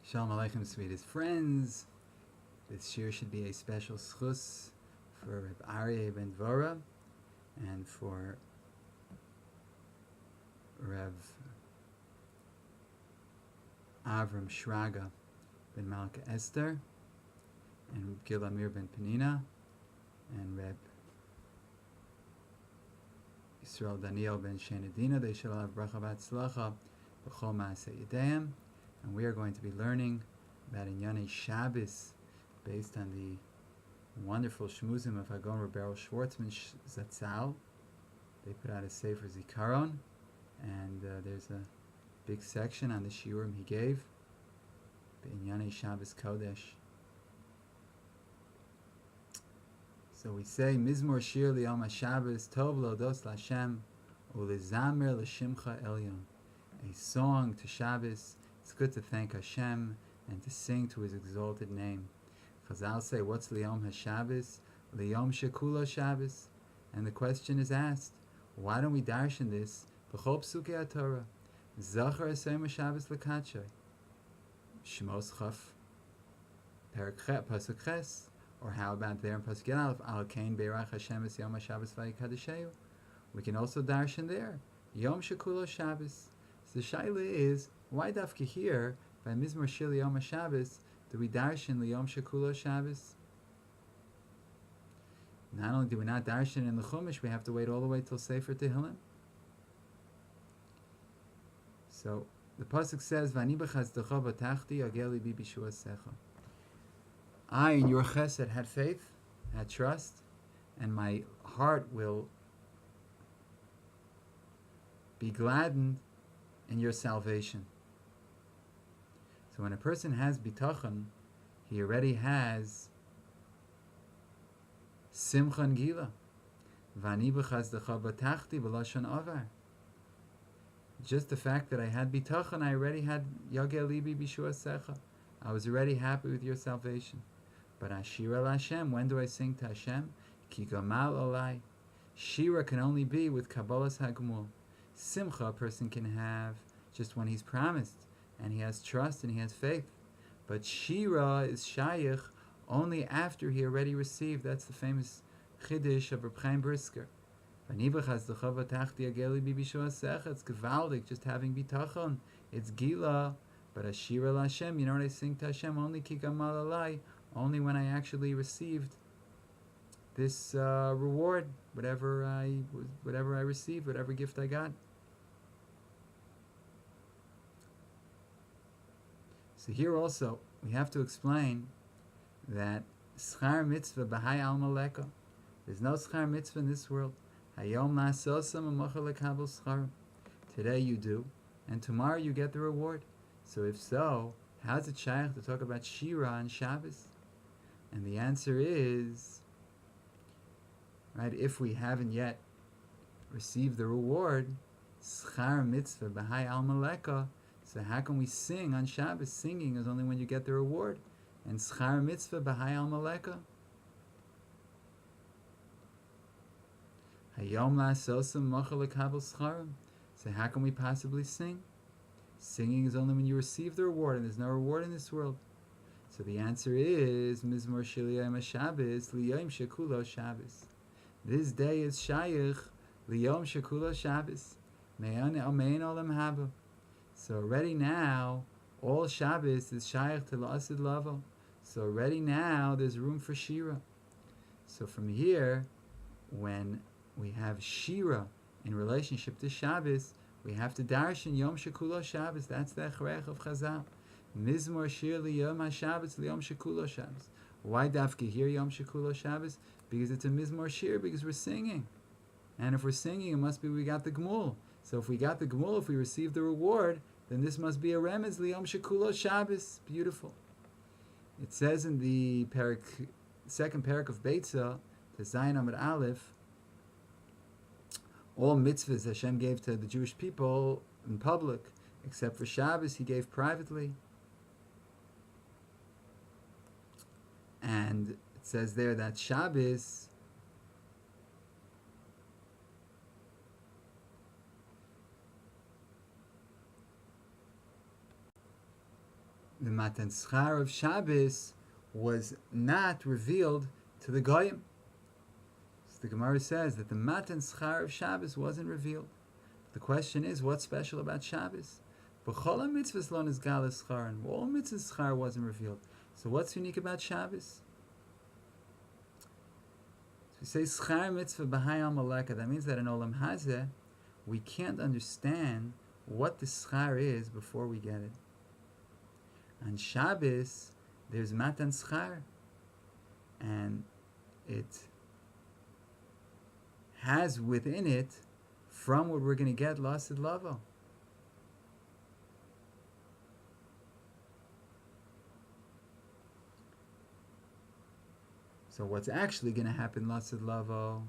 Shalom Aleichem, sweetest friends. This year should be a special schus for Reb Aryeh ben Dvora and for Rev Avram Shraga ben Malka Esther and Reb Gil Amir ben Penina and Reb Yisrael Daniel ben Shenadina. They shall have bracha v'atzlacha b'chol ma'aseh yedeim. And we are going to be learning about Inyane Shabbos based on the wonderful shmuzim of Hagon Rebero Schwartzman Zatzal. They put out a Sefer Zikaron, and there's a big section on the shiurim he gave, Inyane Shabbos Kodesh. So we say, Mizmor Shir Liyom HaShabbos Tov Lodos L'Hashem U'Lizamer L'Shimcha Elyon. A song to Shabbos. It's good to thank Hashem and to sing to His exalted name. Chazal say, what's Liyom HaShabbos? Liyom Shekulo Shabbos. And the question is asked, why don't we darshan this? B'chol Psukei HaTorah. Zachar Esayim HaShabbos L'Katshai. Shmos Chaf. Perek Chet, Pasuk Ches. Or how about there in Pasuk Aleph? Al Kain Beirach Hashem Es Yom HaShabbos Vayikadesheu. We can also darshan there. Yom Shekulo Shabbos. So the shaila is, why dafka here by Mizmor Shir Liyom HaShabbos do we darshan Liyom Shekulo Shabbos? Not only do we not darshan in the Chumash, we have to wait all the way till Sefer Tehillim. So the pasuk says, "Vani b'chazdecha v'tachti agel libi b'shuasecha." I in your chesed had faith, had trust, and my heart will be gladdened in your salvation. So when a person has bitachon, he already has simcha and gila. Vani b'chazdecha b'tachti b'lashon avar. Just the fact that I had bitachon, I already had yagel libi b'shuasecha. I was already happy with your salvation. But Shirah Hashem, when do I sing to Hashem? Ki gamal olai. Shirah can only be with Kabbalas Hagmul. Simcha a person can have just when he's promised and he has trust and he has faith. But Shirah is Shayich only after he already received. That's the famous Chiddush of Reb Chaim Brisker. It's gewaldig just having bitachon. It's gila. But Shirah Hashem, you know what I sing to Hashem? Only ki gamal olai. Only when I actually received this reward, whatever I received, whatever gift I got. So here also we have to explain that schar mitzvah b'hai al maleka. There's no schar mitzvah in this world. Hayom la'asosam u'mochel lekabel schar. Today you do, and tomorrow you get the reward. So if so, how's it shaykh to talk about Shirah on Shabbos? And the answer is, right, if we haven't yet received the reward, schar mitzvah b'hai al maleka, so how can we sing on Shabbos? Singing is only when you get the reward. And schar mitzvah b'hai al maleka. Hayom la'asosam mochel lekabel scharim. So how can we possibly sing? Singing is only when you receive the reward, and there's no reward in this world. So the answer is Mizmor Shir Liyom HaShabbos Liyom Shekulo Shabbos. This day is Shayich Liyom Shekulo Shabbos. Me'an Olam Haba. So already now, all Shabbos is Shayich to La'asid Lavo. So already now, there's room for Shirah. So from here, when we have Shirah in relationship to Shabbos, we have to darshan Yom Shekulo Shabbos. That's the Echrech of Chazal. Mizmor Shir Liyom HaShabbos Liyom Shekulo Shabbos. Why dafka here Yom Shekulo Shabbos? Because it's a Mizmor Shir, because we're singing. And if we're singing, it must be we got the Gmul. So if we got the Gmul, if we received the reward, then this must be a remez Liyom Shekulo Shabbos. Beautiful. It says in the second parak of Beitzah, to Zayin Amud Aleph, all mitzvahs Hashem gave to the Jewish people in public, except for Shabbos, He gave privately. And it says there that Shabbos the Matan Schar of Shabbos was not revealed to the Goyim. So the Gemara says that the Matan Schar of Shabbos wasn't revealed. The question is, what's special about Shabbos? B'chol mitzvahs lo nizgal schar, and all mitzvahs schar wasn't revealed. So what's unique about Shabbos? So we say schar mitzvah b'hai al maleka. That means that in Olam Hazeh, we can't understand what the schar is before we get it. On Shabbos, there's Matan Schar, and it has within it, from what we're going to get, Lasid Lavo. So what's actually going to happen, Lasid Lavo,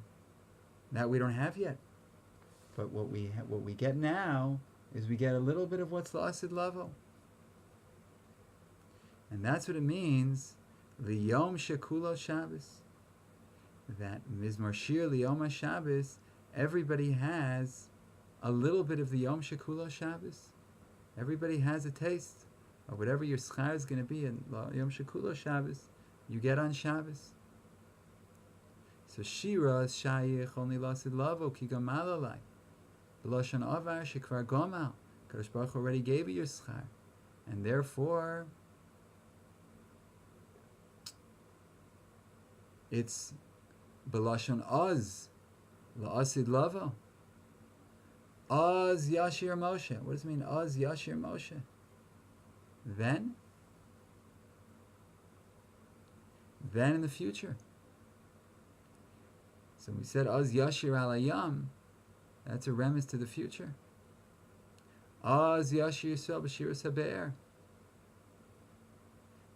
that we don't have yet. But what we get now is we get a little bit of what's Lasid Lavo. And that's what it means, Liyom Shekulo Shabbos. That Mizmor Shir Liyom HaShabbos, everybody has a little bit of the Yom Shekulo Shabbos. Everybody has a taste of whatever your schar is going to be in Yom Shekulo Shabbos, you get on Shabbos. So Shirah is Shayich only Lasid Lavo Ki Gamal Alai. B'Lashon Avar Shekvar Gomal. Kadosh Baruch Hu already gave you your schar. And therefore, it's B'Lashon Oz, La'asid Lavo. Oz Yashir Moshe. What does it mean, Oz Yashir Moshe? Then in the future. So we said Oz Yashir Alayam, that's a remiss to the future. Oz Yashir Yisrael B'Shir Sabe'er.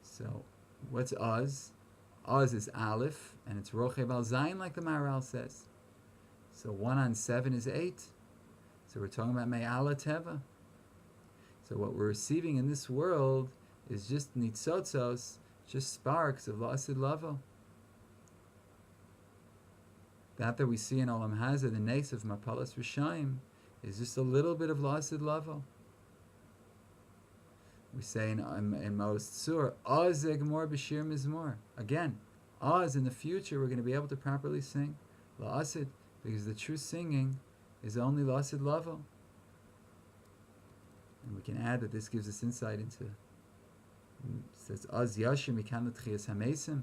So what's Oz? Oz is Aleph, and it's Rochev al Zayin, like the Maharal says. So 1 on 7 is 8. So we're talking about Me'ala Teva. So what we're receiving in this world is just nitzotzos, just sparks of Lasid Lavo. That we see in Olam Hazeh, the Nes of Mapalas Rishayim, is just a little bit of Lasid Lavo. We say in Maos Tzur, Oz Egmor B'Shir Mizmor. Again, Oz, in the future, we're going to be able to properly sing La'asid, because the true singing is only Lasid Lavo. And we can add that this gives us insight into, it says, Oz Yashir Mikan L'Tchiyas HaMesim.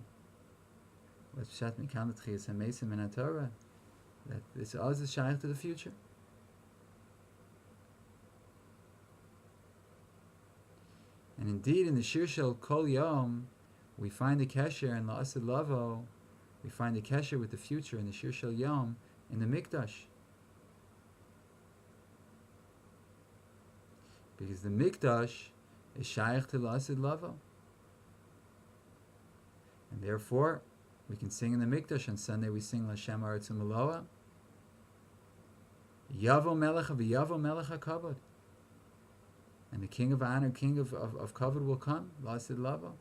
What's Pshat Mikan L'Tchiyas HaMesim in HaTorah? That this Oz is shaykh to the future. And indeed, in the Shir Shel Kol Yom, we find the kesher in La'asid Lavo, we find the kesher with the future in the Shir Shel Yom, in the Mikdash. Because the Mikdash is shaykh to La'asid Lavo. And therefore, we can sing in the Mikdash. On Sunday we sing L'Shem Aretz U'Meloa. Yavo Melech v'Yavo Melech HaKavod. And the King of Honor, King of Kavod will come, Lasid Lavo.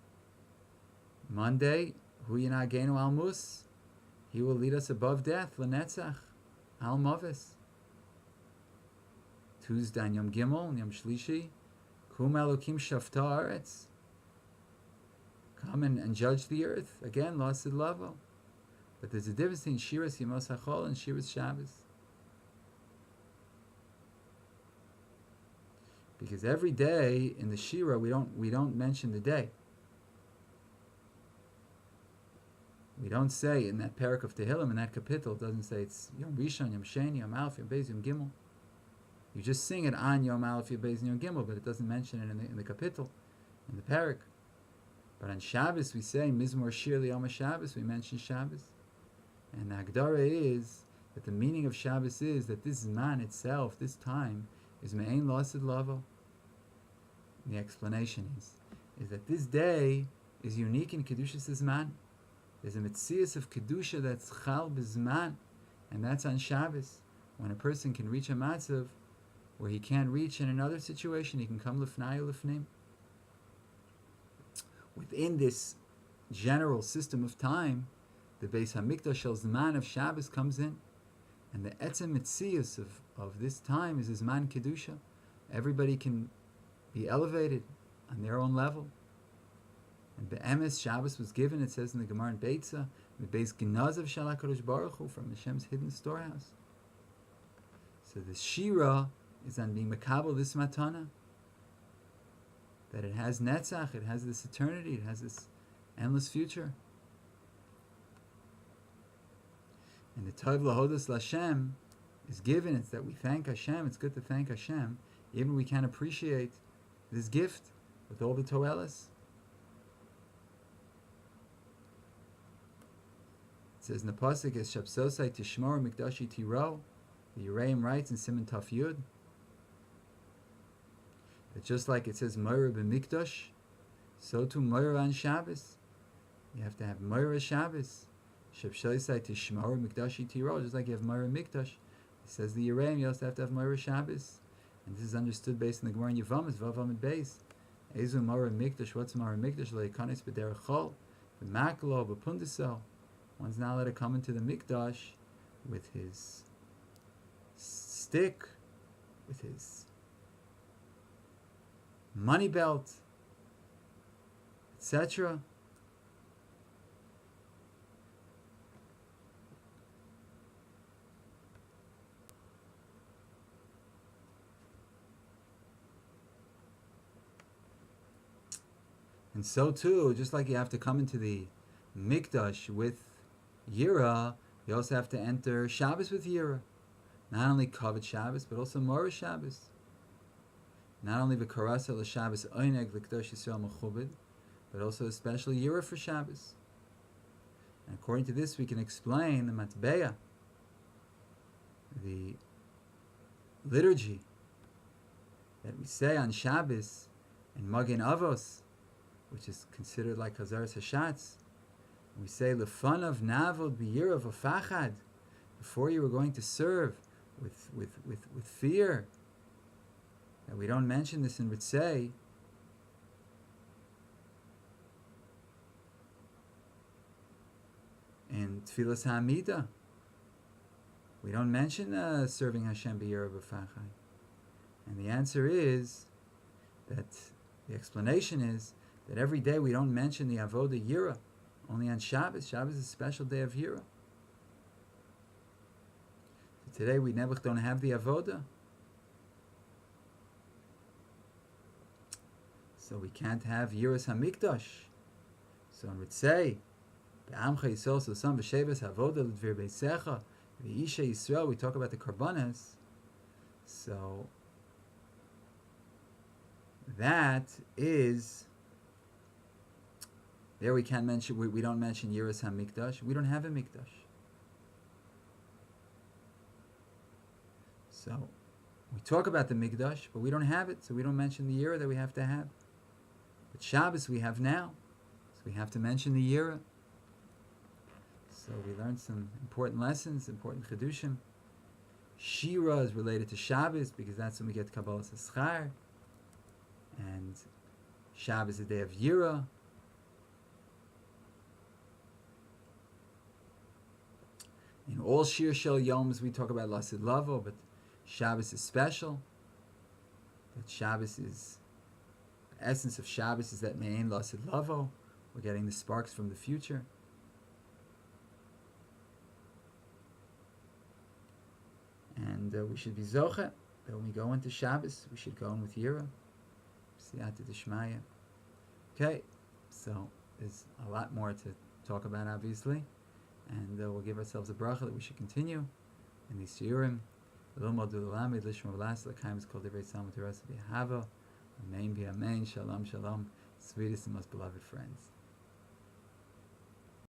Monday, Hu Yinagenu Al Mus, he will lead us above death, L'Netzach, Al Mavis. Tuesday, Yom Gimel, Yom Shlishi, Kum Elokim Shafta Aretz. Come and judge the earth. Again, Lasid Lavo. But there's a difference between Shiras Yemos HaChol and Shiras Shabbos. Because every day in the Shirah we don't mention the day. We don't say in that parak of Tehillim, in that kapitel, it doesn't say it's Yom Rishon, Yom Sheni, Yom Aleph, Yom Beis, Yom Gimel. You just sing it on Yom Aleph, Yom Beis, and Yom Gimel, but it doesn't mention it in the kapitel, in the parak. But on Shabbos we say Mizmor Shir Liyom HaShabbos, we mention Shabbos. And the Hagdara is that the meaning of Shabbos is that this Zman itself, this time, is Me'ein Lasid Lavo. The explanation is that this day is unique in Kedushas Zman. There's a Metzias of Kedusha that's Chal B'Zman, and that's on Shabbos, when a person can reach a matzav where he can't reach in another situation. He can come Lifnai or Lifnim. Within this general system of time, the Beis HaMikdash Shel Zman of Shabbos comes in, and the Etzem Metzias of this time is Zman Kedusha. Everybody can be elevated on their own level. And Be'emes, Shabbos was given, it says in the Gemara in Beitza, the Beis Genazav Shel HaKadosh Baruch Hu, from Hashem's hidden storehouse. So the Shirah is on being Makabel, this matana, that it has Netzach, it has this eternity, it has this endless future. And the Tov Lahodos Lashem is given, it's that we thank Hashem, it's good to thank Hashem, even we can't appreciate this gift with all the Toelas. It says in the Pasuk, as Shabsosai Tishmor Mikdashi Tiro, the Yereim writes in Siman Taf Yud, that just like it says Moira b'Mikdash, so too Moira on Shabbos. You have to have Moira Shabbos. Shabsosai Tishmor Mikdashi Tiro, just like you have Moira Mikdash. It says the Yereim, you also have to have Moira Shabbos. And this is understood based on the Gemara in Yevamos, Vav Amid Beis. Ezu Moira Mikdash, what's Moira Mikdash? Lo yikanes b'derech chol, b'maklo, b'pundiso. One's not allowed to come into the Mikdash with his stick, with his money belt, etc. And so too, just like you have to come into the Mikdash with Yira, you also have to enter Shabbos with Yira. Not only Kavod Shabbos, but also Morah Shabbos. Not only V'karasa l'Shabbos Oineg l'Kdosh Yisrael Mechubed, but also especially Yira for Shabbos. And according to this, we can explain the Matbeya, the liturgy that we say on Shabbos in Magen Avos, which is considered like Hazaras Hashatz. We say Lefanav Navod B'Yira V'Fachad, before you were going to serve with fear. That we don't mention this in Ritzei. In Tfilas HaAmida, we don't mention serving Hashem B'Yira V'Fachad. And the answer is that the explanation is that every day we don't mention the Avodah Yira, only on Shabbos. Shabbos is a special day of Yira. So today we never don't have the Avodah. So we can't have Yiras HaMikdash. So in Ritzei, Be'amcha Yisrael Sosam B'Sheves Avodah L'Dvir Beisecha V'Isha Yisrael, we talk about the Karbanas. So that is, there we can't mention, we don't mention Yiras HaMikdash. We don't have a Mikdash. So we talk about the Mikdash, but we don't have it, so we don't mention the Yira that we have to have. But Shabbos we have now, so we have to mention the Yira. So we learned some important lessons, important Chedushim. Shirah is related to Shabbos because that's when we get Kabbalas Eschar. And Shabbos is the day of Yira. In all Shir Shel Yoms we talk about Lasid Lavo, but Shabbos is special. That Shabbos is, the essence of Shabbos is that Me'ein Lasid Lavo. We're getting the sparks from the future. And we should be Zoche, that when we go into Shabbos, we should go in with Yira. Siyata D'Shmaya. Okay, so there's a lot more to talk about, obviously. And we'll give ourselves a bracha that we should continue in these shiurim. L'ilmod u'lamed l'shmor v'las l'kaim is called divrei salmon terasa b'hava. Amen v'amen. Shalom, shalom. Sweetest and most beloved friends.